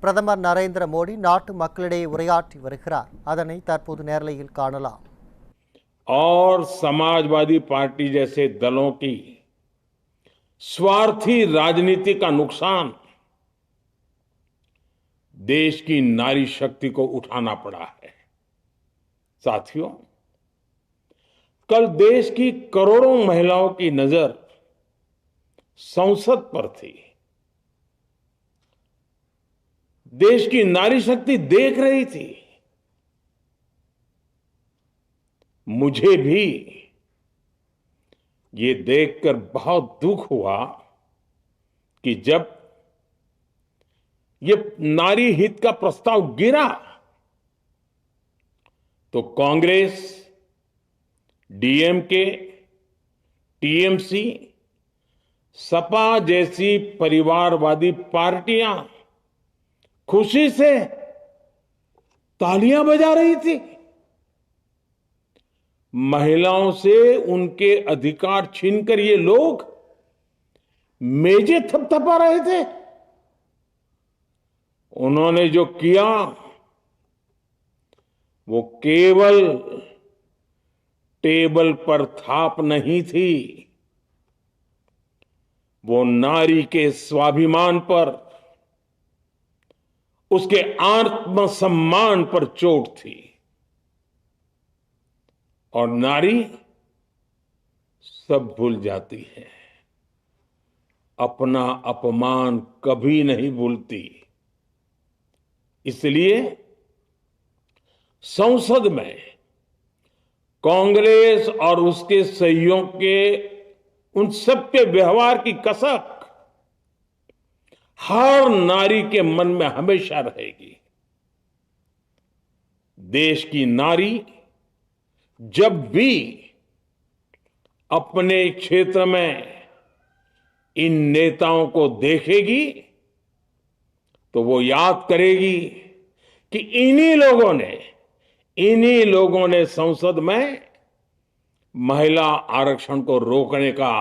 பிரதமர் நரேந்திர மோடி நாட்டு மக்களிடையே உரையாற்றி வருகிறார். அதனை தற்போது நேரலையில் காணலாம். और समाजवादी पार्टी जैसे दलों की स्वार्थी राजनीति का नुकसान देश की नारी शक्ति को उठाना पड़ा है। साथियों, कल देश की करोड़ों महिलाओं की नजर संसद पर थी। देश की नारी शक्ति देख रही थी। मुझे भी ये देखकर बहुत दुख हुआ कि जब ये नारी हित का प्रस्ताव गिरा तो कांग्रेस, डीएमके, टीएमसी, सपा जैसी परिवारवादी पार्टियां खुशी से तालियां बजा रही थी। महिलाओं से उनके अधिकार छीनकर ये लोग मेजें थपथपा रहे थे। उन्होंने जो किया वो केवल टेबल पर थाप नहीं थी, वो नारी के स्वाभिमान पर, उसके आत्मसम्मान पर चोट थी। और नारी सब भूल जाती है, अपना अपमान कभी नहीं भूलती। इसलिए संसद में कांग्रेस और उसके सहयोग के उन सबके व्यवहार की कसक हर नारी के मन में हमेशा रहेगी। देश की नारी जब भी अपने क्षेत्र में इन नेताओं को देखेगी तो वो याद करेगी कि इन्हीं लोगों ने संसद में महिला आरक्षण को रोकने का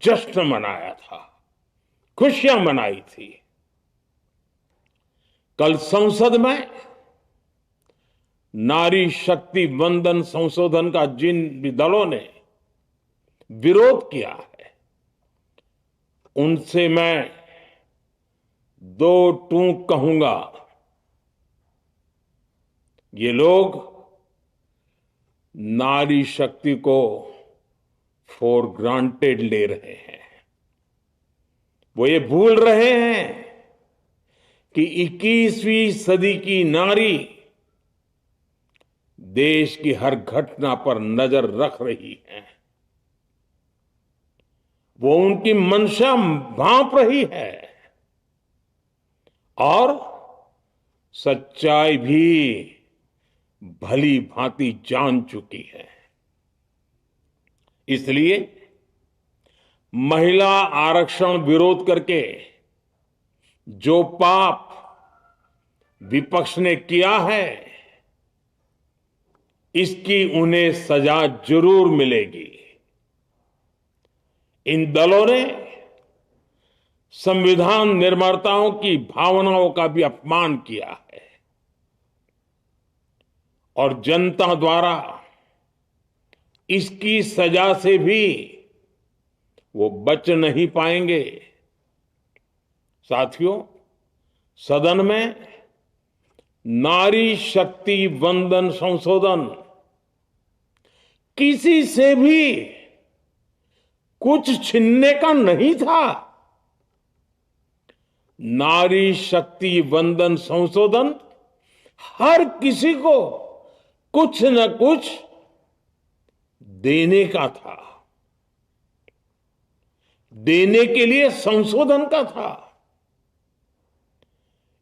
जश्न मनाया था, खुशियां मनाई थी। कल संसद में नारी शक्ति वंदन संशोधन का जिन भी दलों ने विरोध किया है, उनसे मैं दो टूक कहूंगा। ये लोग नारी शक्ति को फॉर ग्रांटेड ले रहे हैं। वो ये भूल रहे हैं कि 21वीं सदी की नारी देश की हर घटना पर नजर रख रही है। वो उनकी मंशा भांप रही है और सच्चाई भी भली भांति जान चुकी है। इसलिए महिला आरक्षण विरोध करके जो पाप विपक्ष ने किया है, इसकी उन्हें सजा जरूर मिलेगी। इन दलों ने संविधान निर्माताओं की भावनाओं का भी अपमान किया है और जनता द्वारा इसकी सजा से भी वो बच नहीं पाएंगे। साथियों, सदन में नारी शक्ति वंदन संशोधन किसी से भी कुछ छीनने का नहीं था। नारी शक्ति वंदन संशोधन हर किसी को कुछ न कुछ देने का था, देने के लिए संशोधन का था।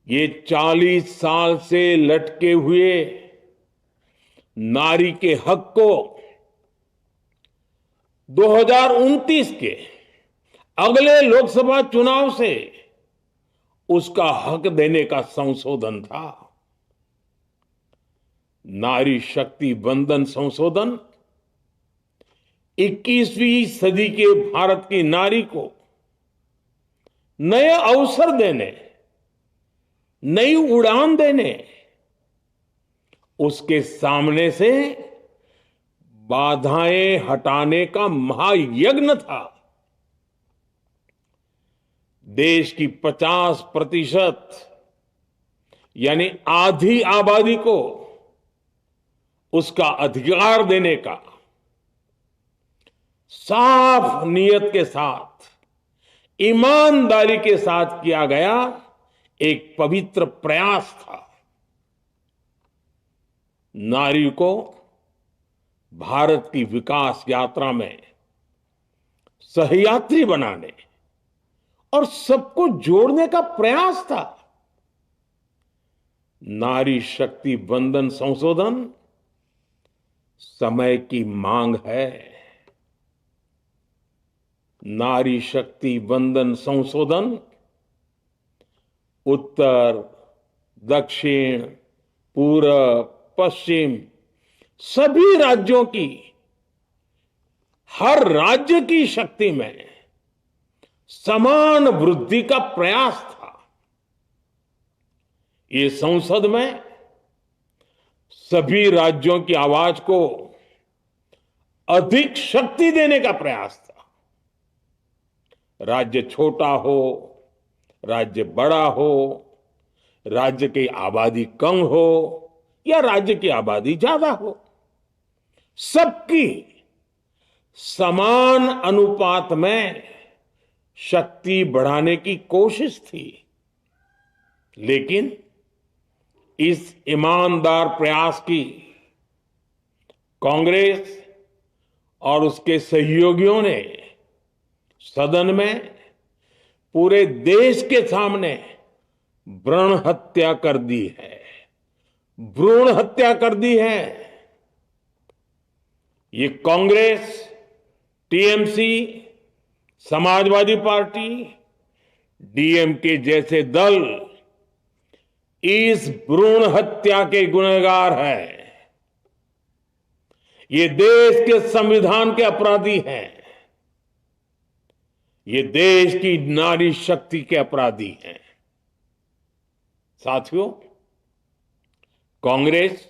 ये 40 साल से लटके हुए नारी के हक को 2029 के अगले लोकसभा चुनाव से उसका हक देने का संशोधन था। नारी शक्ति वंदन संशोधन 21वीं सदी के भारत की नारी को नए अवसर देने, नई उड़ान देने, उसके सामने से बाधाएं हटाने का महायज्ञ था। देश की 50% यानी आधी आबादी को उसका अधिकार देने का साफ नियत के साथ, ईमानदारी के साथ किया गया एक पवित्र प्रयास था। नारी को भारत की विकास यात्रा में सहयात्री बनाने और सबको जोड़ने का प्रयास था। नारी शक्ति वंदन संशोधन समय की मांग है। नारी शक्ति वंदन संशोधन उत्तर, दक्षिण, पूरब, पश्चिम सभी राज्यों की, हर राज्य की शक्ति में समान वृद्धि का प्रयास था। ये संसद में सभी राज्यों की आवाज को अधिक शक्ति देने का प्रयास था। राज्य छोटा हो, राज्य बड़ा हो, राज्य की आबादी कम हो या राज्य की आबादी ज्यादा हो, सबकी समान अनुपात में शक्ति बढ़ाने की कोशिश थी। लेकिन इस ईमानदार प्रयास की कांग्रेस और उसके सहयोगियों ने सदन में पूरे देश के सामने भ्रूण हत्या कर दी है। भ्रूण हत्या कर दी है। ये Congress, TMC, Samajwadi party, DMK जैसे दल इस भ्रूण हत्या के गुनहगार हैं। ये देश के संविधान के अपराधी हैं। ये देश की नारी शक्ति के अपराधी हैं। साथियों, कांग्रेस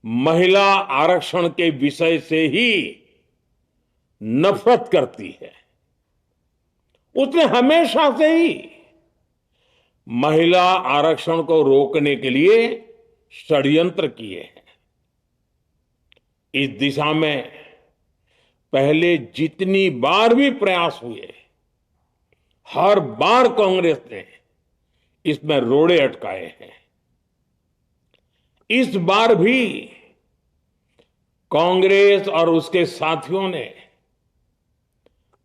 महिला आरक्षण के विषय से ही नफरत करती है। उसने हमेशा से ही महिला आरक्षण को रोकने के लिए षड्यंत्र किए हैं। इस दिशा में पहले जितनी बार भी प्रयास हुए, हर बार कांग्रेस ने इसमें रोड़े अटकाए हैं। इस बार भी कांग्रेस और उसके साथियों ने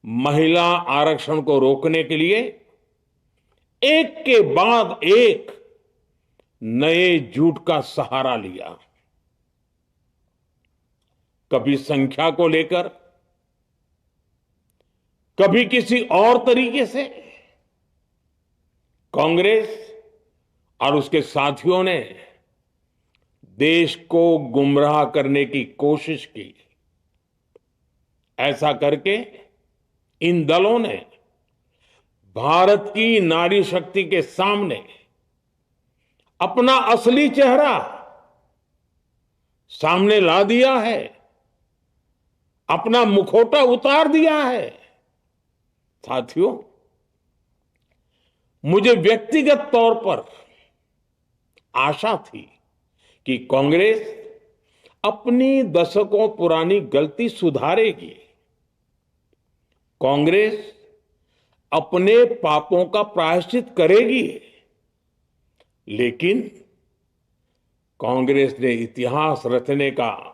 महिला आरक्षण को रोकने के लिए एक के बाद एक नए झूठ का सहारा लिया। कभी संख्या को लेकर, कभी किसी और तरीके से कांग्रेस और उसके साथियों ने देश को गुमराह करने की कोशिश की। ऐसा करके इन दलों ने भारत की नारी शक्ति के सामने अपना असली चेहरा सामने ला दिया है, अपना मुखौटा उतार दिया है। साथियों, मुझे व्यक्तिगत तौर पर आशा थी कि कांग्रेस अपनी दशकों पुरानी गलती सुधारेगी। कांग्रेस अपने पापों का प्रायश्चित करेगी। लेकिन कांग्रेस ने इतिहास रचने का,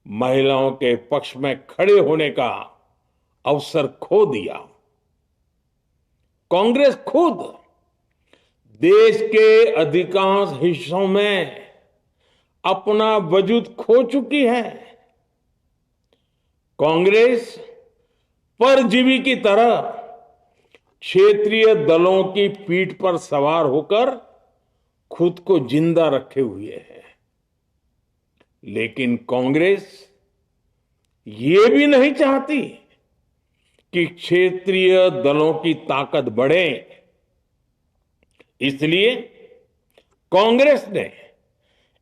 महिलाओं के पक्ष में खड़े होने का अवसर खो दिया। कांग्रेस खुद देश के अधिकांश हिस्सों में अपना वजूद खो चुकी है। कांग्रेस परजीवी की तरह क्षेत्रीय दलों की पीठ पर सवार होकर खुद को जिंदा रखे हुए है। लेकिन कांग्रेस ये भी नहीं चाहती कि क्षेत्रीय दलों की ताकत बढ़े। इसलिए कांग्रेस ने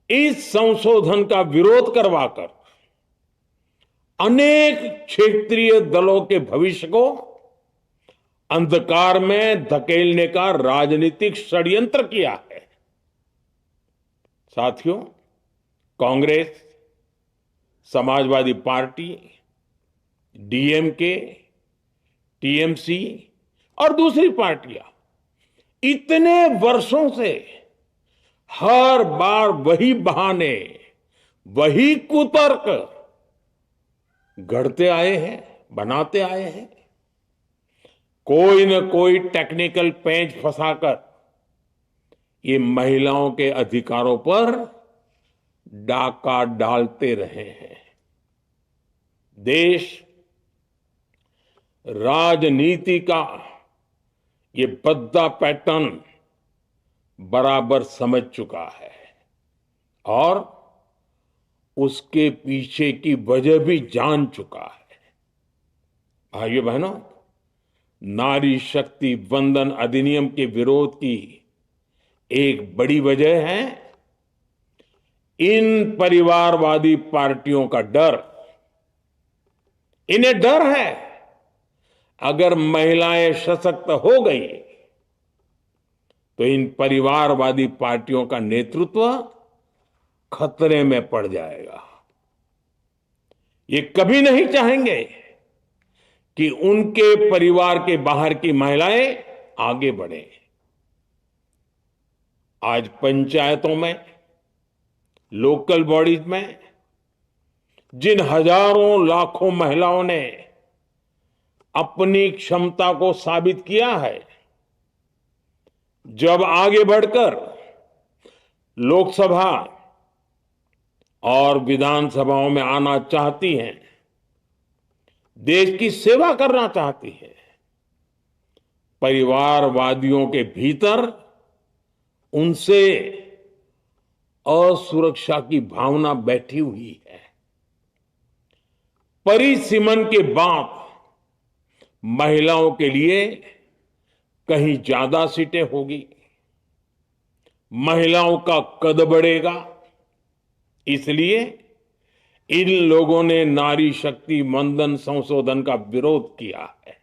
इस संशोधन का विरोध करवाकर अनेक क्षेत्रीय दलों के भविष्य को अंधकार में धकेलने का राजनीतिक षड्यंत्र किया है। साथियों, Congress, Samajwadi party, DMK, TMC और दूसरी पार्टियां इतने वर्षों से हर बार वही बहाने, वही कुतर्क गढ़ते आए हैं, बनाते आए हैं। कोई न कोई टेक्निकल पेंच फंसाकर ये महिलाओं के अधिकारों पर डाका डालते रहे हैं। देश राजनीति का ये भद्दा पैटर्न बराबर समझ चुका है और उसके पीछे की वजह भी जान चुका है। भाइयों बहनों, नारी शक्ति वंदन अधिनियम के विरोध की एक बड़ी वजह है इन परिवारवादी पार्टियों का डर। इन्हें डर है अगर महिलाएं सशक्त हो गई तो इन परिवारवादी पार्टियों का नेतृत्व खतरे में पड़ जाएगा। ये कभी नहीं चाहेंगे कि उनके परिवार के बाहर की महिलाएं आगे बढ़े। आज पंचायतों में, लोकल बॉडीज में जिन हजारों लाखों महिलाओं ने अपनी क्षमता को साबित किया है, जब आगे बढ़कर लोकसभा और विधानसभाओं में आना चाहती हैं, देश की सेवा करना चाहती है, परिवारवादियों के भीतर उनसे असुरक्षा की भावना बैठी हुई है। परिसीमन के बाद महिलाओं के लिए कहीं ज्यादा सीटें होगी, महिलाओं का कद बढ़ेगा। इसलिए इन लोगों ने नारी शक्ति वंदन संशोधन का विरोध किया है।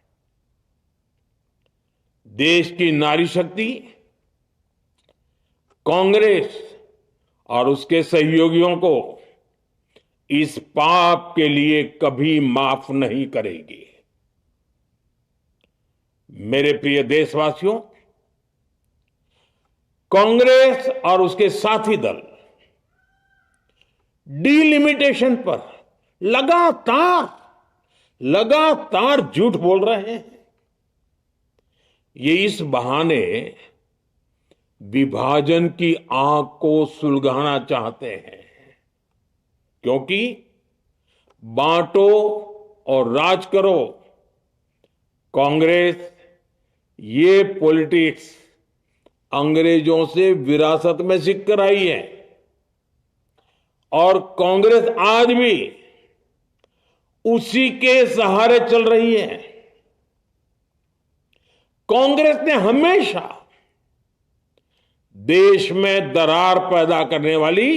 देश की नारी शक्ति कांग्रेस और उसके सहयोगियों को इस पाप के लिए कभी माफ नहीं करेगी। मेरे प्रिय देशवासियों, कांग्रेस और उसके साथी दल डिलिमिटेशन पर लगातार झूठ बोल रहे हैं। ये इस बहाने विभाजन की आग को सुलगाना चाहते हैं, क्योंकि बांटो और राज करो, कांग्रेस ये पॉलिटिक्स अंग्रेजों से विरासत में सीख कर आई है और कांग्रेस आज भी उसी के सहारे चल रही है। कांग्रेस ने हमेशा देश में दरार पैदा करने वाली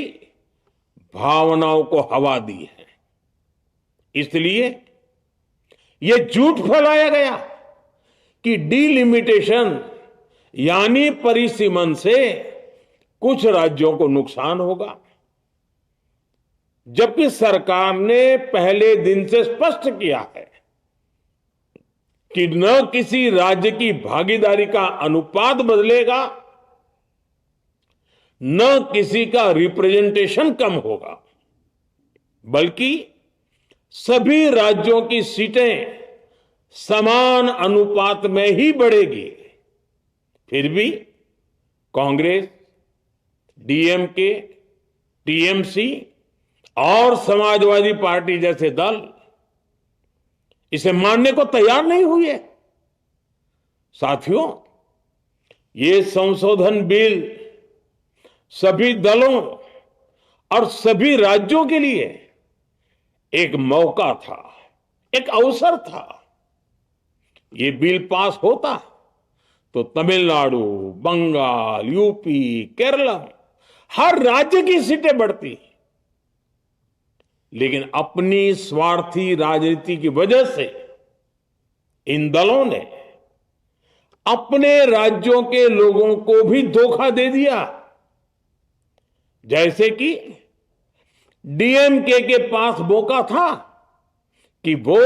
भावनाओं को हवा दी है। इसलिए यह झूठ फैलाया गया कि डिलिमिटेशन यानी परिसीमन से कुछ राज्यों को नुकसान होगा, जबकि सरकार ने पहले दिन से स्पष्ट किया है कि न किसी राज्य की भागीदारी का अनुपात बदलेगा, न किसी का रिप्रेजेंटेशन कम होगा, बल्कि सभी राज्यों की सीटें समान अनुपात में ही बढ़ेगी। फिर भी कांग्रेस, डीएमके, टीएमसी और समाजवादी पार्टी जैसे दल इसे मानने को तैयार नहीं हुए। साथियों, ये संशोधन बिल सभी दलों और सभी राज्यों के लिए एक मौका था, एक अवसर था। ये बिल पास होता तो तमिलनाडु, बंगाल, यूपी, केरला, हर राज्य की सीटें बढ़ती। लेकिन अपनी स्वार्थी राजनीति की वजह से इन दलों ने अपने राज्यों के लोगों को भी धोखा दे दिया। जैसे कि डीएमके के पास मौका था कि वो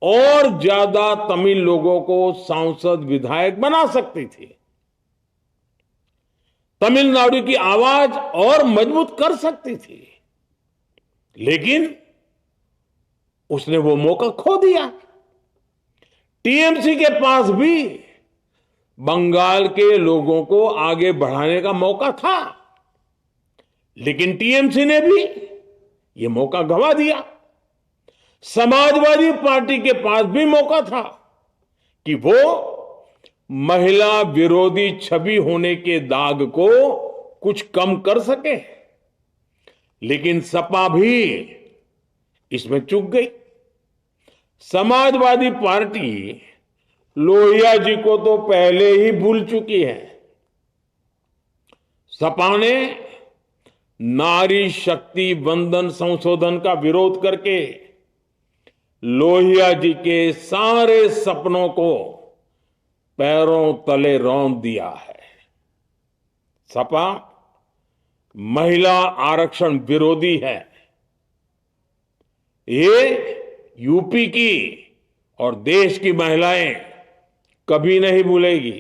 और ज्यादा तमिल लोगों को सांसद विधायक बना सकती थी, तमिलनाडु की आवाज और मजबूत कर सकती थी, लेकिन उसने वो मौका खो दिया। टीएमसी के पास भी बंगाल के लोगों को आगे बढ़ाने का मौका था, लेकिन टीएमसी ने भी ये मौका गंवा दिया। समाजवादी पार्टी के पास भी मौका था कि वो महिला विरोधी छवि होने के दाग को कुछ कम कर सके, लेकिन सपा भी इसमें चूक गई। समाजवादी पार्टी लोहिया जी को तो पहले ही भूल चुकी है। सपा ने नारी शक्ति वंदन संशोधन का विरोध करके लोहिया जी के सारे सपनों को पैरों तले रौंद दिया है। सपा महिला आरक्षण विरोधी है, ये यूपी की और देश की महिलाएं कभी नहीं भूलेगी।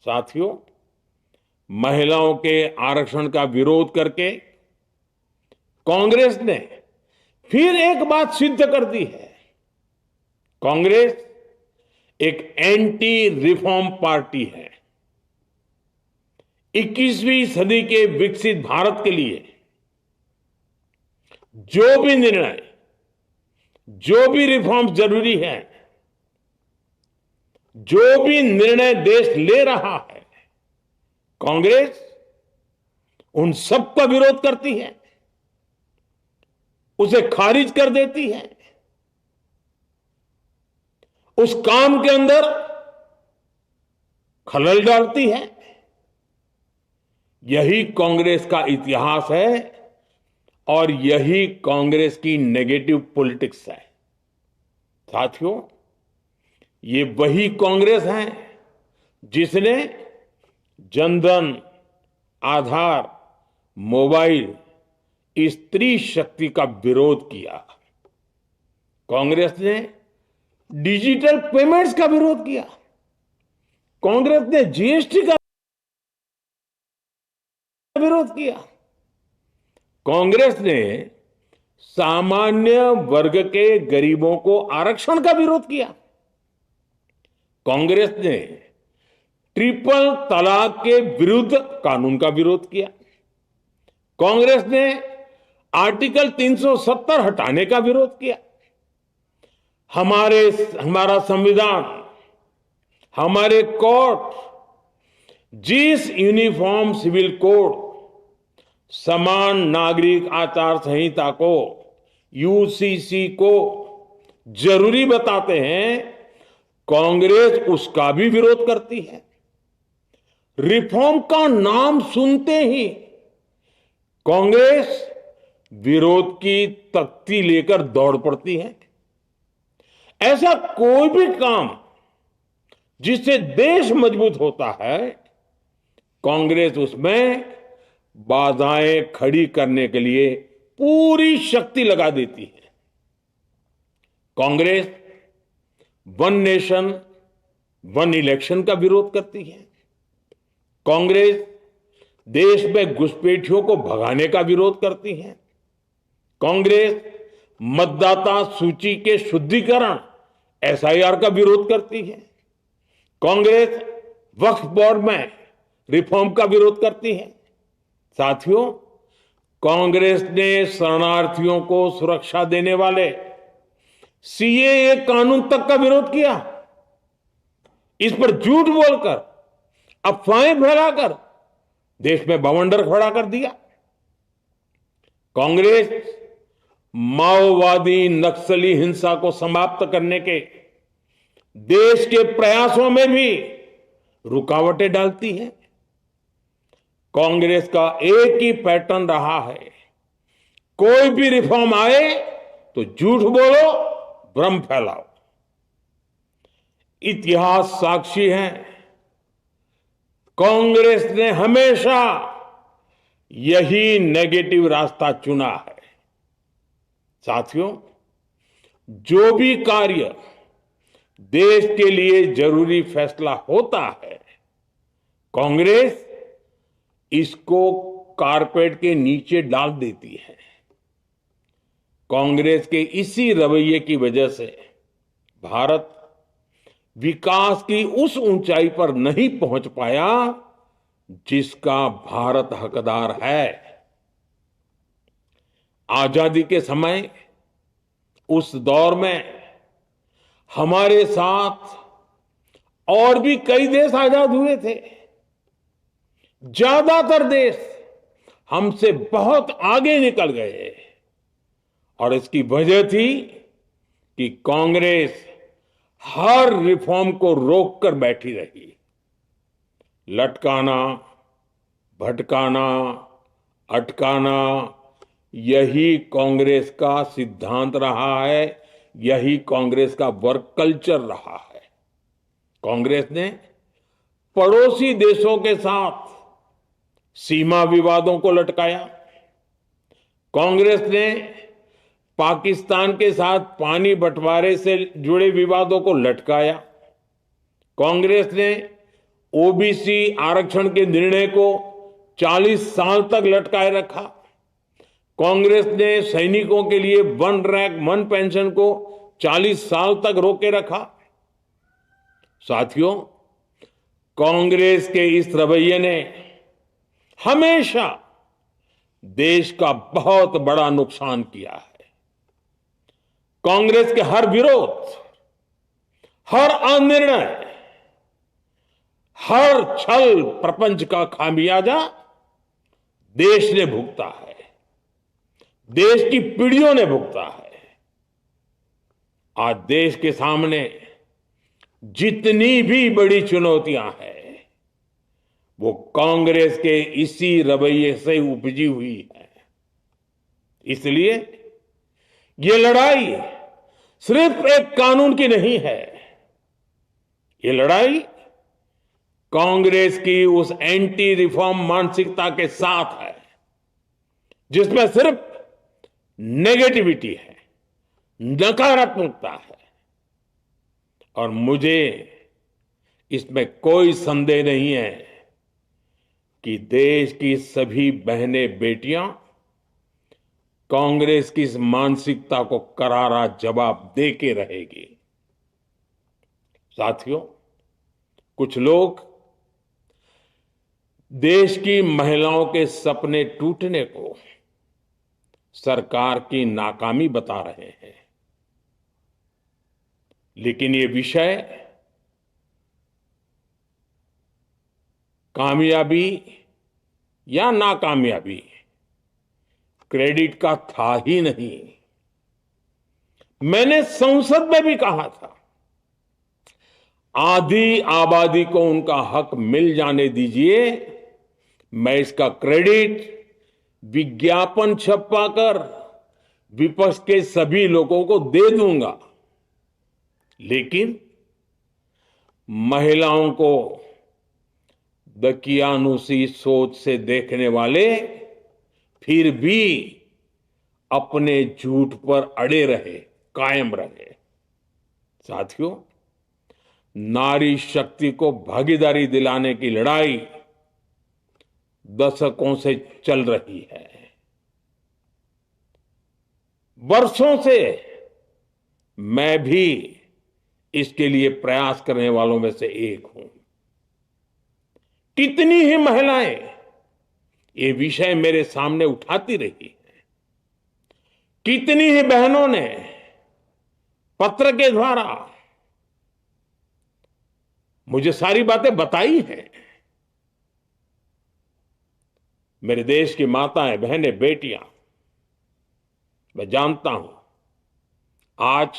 साथियों, महिलाओं के आरक्षण का विरोध करके कांग्रेस ने फिर एक बात सिद्ध कर दी है। कांग्रेस एक एंटी रिफॉर्म पार्टी है। 21वीं सदी के विकसित भारत के लिए जो भी निर्णय, जो भी रिफॉर्म जरूरी है, जो भी निर्णय देश ले रहा है, कांग्रेस उन सब का विरोध करती है, उसे खारिज कर देती है, उस काम के अंदर खलल डालती है। यही कांग्रेस का इतिहास है और यही कांग्रेस की नेगेटिव पॉलिटिक्स है। साथियों, ये वही कांग्रेस है जिसने जनधन, आधार, मोबाइल, स्त्री शक्ति का विरोध किया। कांग्रेस ने डिजिटल पेमेंट्स का विरोध किया। कांग्रेस ने जीएसटी का विरोध किया। कांग्रेस ने सामान्य वर्ग के गरीबों को आरक्षण का विरोध किया। कांग्रेस ने ट्रिपल तलाक के विरुद्ध कानून का विरोध किया। कांग्रेस ने आर्टिकल 370 हटाने का विरोध किया। हमारा संविधान, हमारे कोर्ट जिस यूनिफॉर्म सिविल कोड, समान नागरिक आचार संहिता को, यूसीसी को जरूरी बताते हैं, कांग्रेस उसका भी विरोध करती है। रिफॉर्म का नाम सुनते ही कांग्रेस विरोध की तख्ती लेकर दौड़ पड़ती है। ऐसा कोई भी काम जिससे देश मजबूत होता है, कांग्रेस उसमें बाधाएं खड़ी करने के लिए पूरी शक्ति लगा देती है। Congress one nation one election का विरोध करती है। कांग्रेस देश में घुसपैठियों को भगाने का विरोध करती है। कांग्रेस मतदाता सूची के शुद्धिकरण, एसआईआर का विरोध करती है। कांग्रेस वक्फ बोर्ड में रिफॉर्म का विरोध करती है। साथियों, कांग्रेस ने शरणार्थियों को सुरक्षा देने वाले सीएए कानून तक का विरोध किया। इस पर झूठ बोलकर, अफवाहें फैलाकर देश में बवंडर खड़ा कर दिया। कांग्रेस माओवादी नक्सली हिंसा को समाप्त करने के देश के प्रयासों में भी रुकावटें डालती है। कांग्रेस का एक ही पैटर्न रहा है, कोई भी रिफॉर्म आए तो झूठ बोलो, भ्रम फैलाओ। इतिहास साक्षी है, कांग्रेस ने हमेशा यही नेगेटिव रास्ता चुना है। साथियों, जो भी कार्य देश के लिए जरूरी फैसला होता है, कांग्रेस इसको कारपेट के नीचे डाल देती है। कांग्रेस के इसी रवैये की वजह से भारत विकास की उस ऊंचाई पर नहीं पहुंच पाया जिसका भारत हकदार है। आजादी के समय उस दौर में हमारे साथ और भी कई देश आजाद हुए थे। ज्यादातर देश हमसे बहुत आगे निकल गए और इसकी वजह थी कि कांग्रेस हर रिफॉर्म को रोक कर बैठी रही। लटकाना, भटकाना, अटकाना, यही कांग्रेस का सिद्धांत रहा है, यही कांग्रेस का वर्क कल्चर रहा है। कांग्रेस ने पड़ोसी देशों के साथ सीमा विवादों को लटकाया। कांग्रेस ने पाकिस्तान के साथ पानी बंटवारे से जुड़े विवादों को लटकाया। कांग्रेस ने ओबीसी आरक्षण के निर्णय को 40 साल तक लटकाए रखा। कांग्रेस ने सैनिकों के लिए वन रैंक वन पेंशन को 40 साल तक रोके रखा। साथियों, कांग्रेस के इस रवैये ने हमेशा देश का बहुत बड़ा नुकसान किया है। कांग्रेस के हर विरोध, हर अनिर्णय, हर छल प्रपंच का खामियाजा देश ने भुगता है, देश की पीढ़ियों ने भुगता है। आज देश के सामने जितनी भी बड़ी चुनौतियां हैं, वो कांग्रेस के इसी रवैये से उपजी हुई है। इसलिए ये लड़ाई सिर्फ एक कानून की नहीं है, ये लड़ाई कांग्रेस की उस एंटी रिफॉर्म मानसिकता के साथ है जिसमें सिर्फ नेगेटिविटी है, नकारात्मकता है। और मुझे इसमें कोई संदेह नहीं है कि देश की सभी बहनें बेटियां कांग्रेस की इस मानसिकता को करारा जवाब दे के रहेगी। साथियों, कुछ लोग देश की महिलाओं के सपने टूटने को सरकार की नाकामी बता रहे हैं, लेकिन ये विषय कामयाबी या नाकामयाबी क्रेडिट का था ही नहीं। मैंने संसद में भी कहा था, आधी आबादी को उनका हक मिल जाने दीजिए, मैं इसका क्रेडिट विज्ञापन छपवाकर विपक्ष के सभी लोगों को दे दूंगा। लेकिन महिलाओं को दकियानुसी सोच से देखने वाले फिर भी अपने झूठ पर अड़े रहे, कायम रहे। साथियों, नारी शक्ति को भागीदारी दिलाने की लड़ाई दशकों से चल रही है। वर्षों से मैं भी इसके लिए प्रयास करने वालों में से एक हूं। कितनी ही महिलाएं ये विषय मेरे सामने उठाती रही हैं, कितनी ही बहनों ने पत्र के द्वारा मुझे सारी बातें बताई हैं। मेरे देश की माताएं, बहनें, बेटियां, मैं जानता हूं आज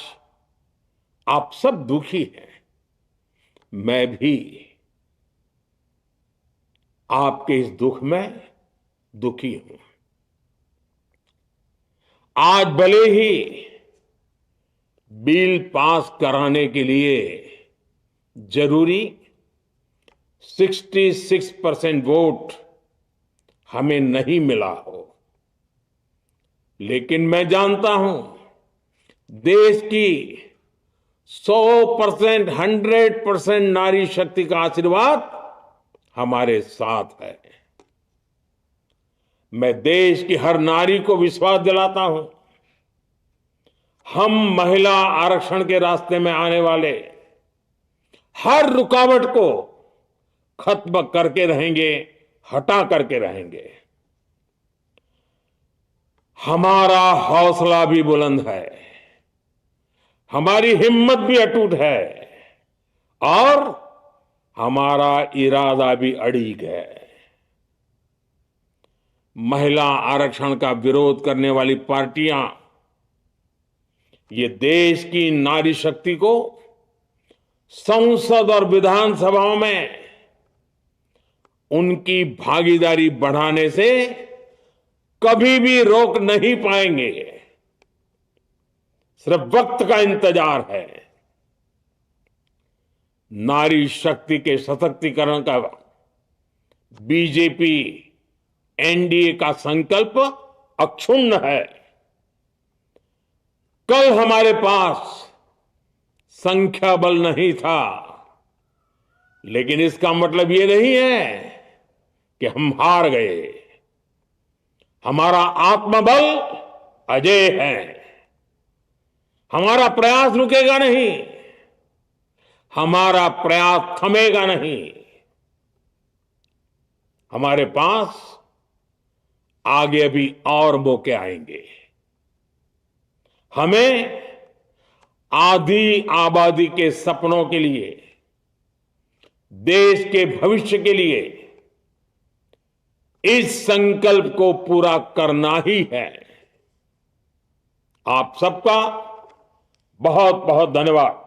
आप सब दुखी हैं, मैं भी। आपके इस दुख में दुखी हूं। आज भले ही बिल पास कराने के लिए जरूरी 66% वोट हमें नहीं मिला हो, लेकिन मैं जानता हूं देश की 100%, 100% नारी शक्ति का आशीर्वाद हमारे साथ है। मैं देश की हर नारी को विश्वास दिलाता हूं, हम महिला आरक्षण के रास्ते में आने वाले हर रुकावट को खत्म करके रहेंगे, हटा करके रहेंगे। हमारा हौसला भी बुलंद है, हमारी हिम्मत भी अटूट है और हमारा इरादा भी अड़िग है। महिला आरक्षण का विरोध करने वाली पार्टियां ये देश की नारी शक्ति को संसद और विधानसभाओं में उनकी भागीदारी बढ़ाने से कभी भी रोक नहीं पाएंगे। सिर्फ वक्त का इंतजार है। नारी शक्ति के सशक्तिकरण का बीजेपी एनडीए का संकल्प अक्षुण्ण है। कल हमारे पास संख्या बल नहीं था, लेकिन इसका मतलब ये नहीं है कि हम हार गए। हमारा आत्मबल अजेय है। हमारा प्रयास रुकेगा नहीं, हमारा प्रयास थमेगा नहीं। हमारे पास आगे अभी और मौके आएंगे। हमें आधी आबादी के सपनों के लिए, देश के भविष्य के लिए इस संकल्प को पूरा करना ही है। आप सबका बहुत बहुत धन्यवाद।